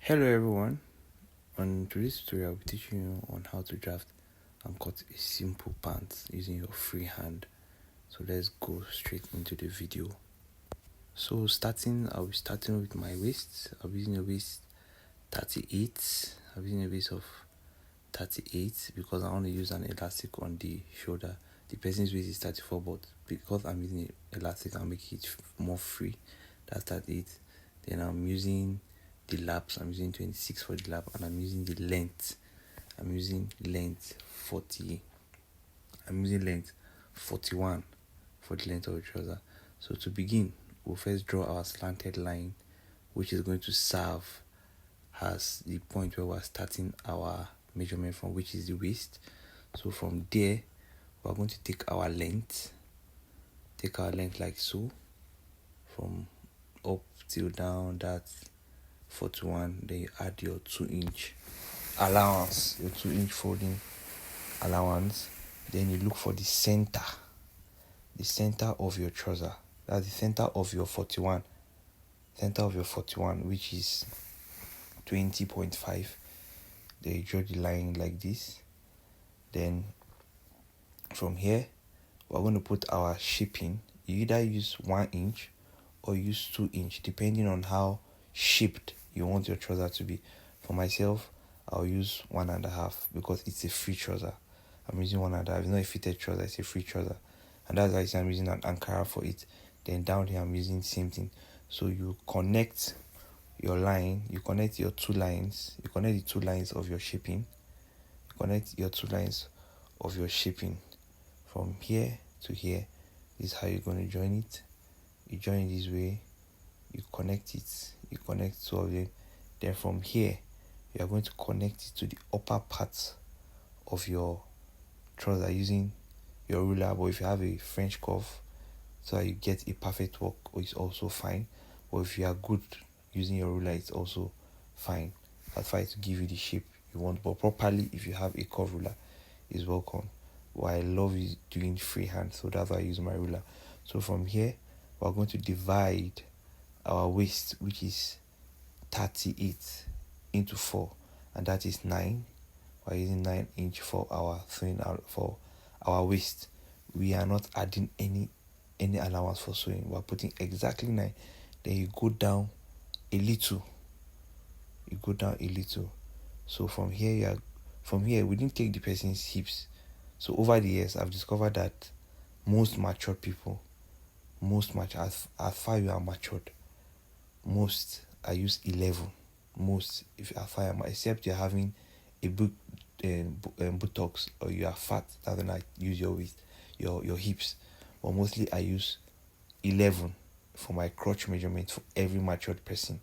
Hello everyone, on today's tutorial I'll be teaching you on how to draft and cut a simple pant using your free hand. So let's go straight into the video. So I'll be starting with my waist. I'll be using a waist 38. I'll be using a waist of 38 because I want to use an elastic on the shoulder. The person's waist is 34, but because I'm using an elastic, I'll make it more free. That's 38. Then I'm using the laps. I'm using 26 for the lap, and I'm using the length. I'm using length 40. I'm using length 41 for the length of the trouser. So to begin, we'll first draw our slanted line, which is going to serve as the point where we're starting our measurement from, which is the waist. So from there, we're going to take our length like so, from up till down. That's 41. Then you add your 2-inch allowance, your 2-inch folding allowance. Then you look for the center of your trouser. That's the center of your 41, which is 20.5. Then you draw the line like this. Then from here, we're going to put our shaping. You either use 1 inch or use 2 inch, depending on how shaped you want your trouser to be. For myself, I'll use 1.5 because it's a free trouser. I'm using 1.5. It's not a fitted trouser, it's a free trouser. And that's why I'm using an Ankara for it. Then down here, I'm using the same thing. So you connect your line, you connect your two lines, you connect the two lines of your shaping. From here to here. This is how you're going to join it. You join it this way, you connect two of them. Then from here, you are going to connect it to the upper part of your trouser using your ruler. But if you have a French curve, so you get a perfect work, is also fine. But if you are good using your ruler, it's also fine. I'll try to give you the shape you want, but properly, if you have a curve ruler, is welcome. What I love is doing freehand, so that's why I use my ruler. So from here, we're going to divide our waist, which is 38, into 4, and that is 9. We're using 9 inch for our sewing for our waist. We are not adding any allowance for sewing. We're putting exactly 9. Then you go down a little. So from here, we didn't take the person's hips. So over the years, I've discovered that most matured people, as far you are matured, most I use 11. Most, if you are fire, except you're having a buttocks or you are fat, that's when I use your waist, your hips. But mostly I use 11 for my crotch measurement for every matured person.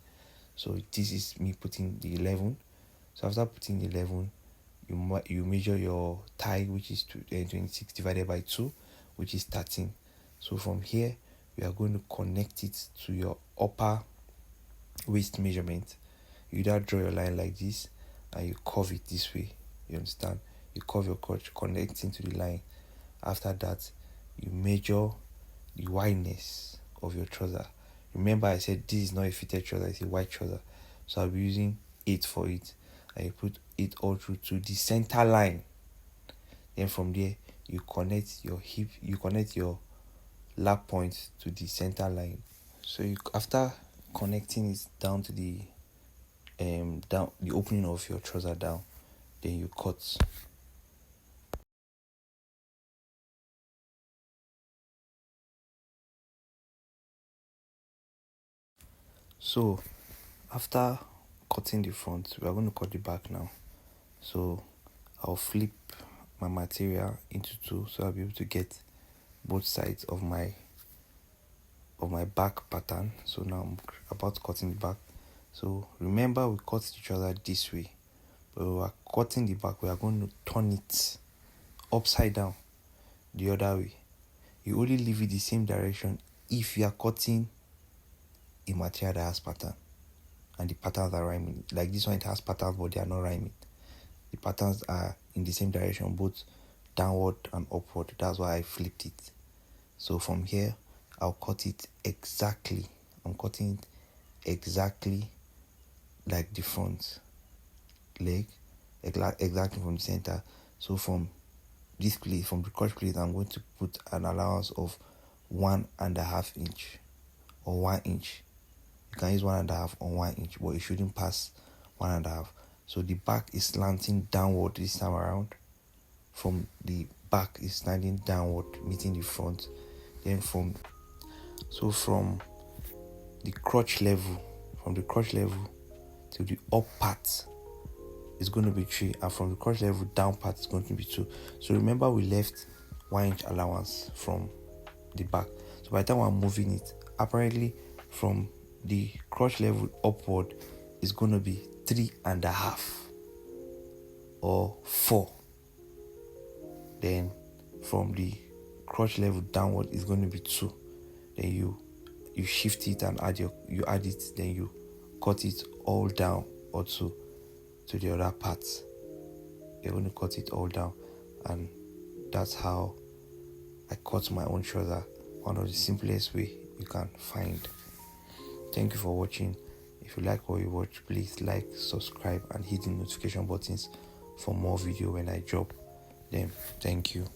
So this is me putting the 11. So after putting the 11, you measure your thigh, which is 26 divided by 2, which is 13. So from here, we are going to connect it to your upper waist measurement. You either draw your line like this and you curve it this way. You understand? You curve your crotch connecting to the line. After that, you measure the wideness of your trouser. Remember, I said this is not a fitted trouser, it's a white trouser. So I'll be using 8 for it. And you put it all through to the center line. Then from there, you connect your lap point to the center line. So after connecting it down to the opening of your trouser down, then you cut. So after cutting the front, we are going to cut the back now. So I'll flip my material into 2, so I'll be able to get both sides of my back pattern. So now I'm about cutting the back. So remember, we cut the trouser this way, but we are cutting the back. We are going to turn it upside down the other way. You only leave it the same direction if you are cutting a material that has pattern and the patterns are rhyming. Like this one, it has patterns, but they are not rhyming. The patterns are in the same direction, both downward and upward. That's why I flipped it. So from here, I'll cut it exactly. I'm cutting it exactly like the front leg, exactly from the center. So from this plate, from the crotch plate, I'm going to put an allowance of 1.5 inch or 1 inch. You can use 1.5 or 1 inch, but it shouldn't pass 1.5. So the back is slanting downward this time around. From the back is sliding downward, meeting the front. Then from the crotch level, to the up part is going to be 3, and from the crotch level down part is going to be 2. So remember, we left 1 inch allowance from the back. So by the time I'm moving it, apparently from the crotch level upward is going to be 3.5 or 4. Then from the crotch level downward is going to be 2. Then you shift it and add it, then you cut it all down also to the other parts. You're going to cut it all down, and that's how I cut my own trouser. One of the simplest way you can find. Thank you for watching. If you like what you watch, please like, subscribe, and hit the notification buttons for more video when I drop them. Thank you.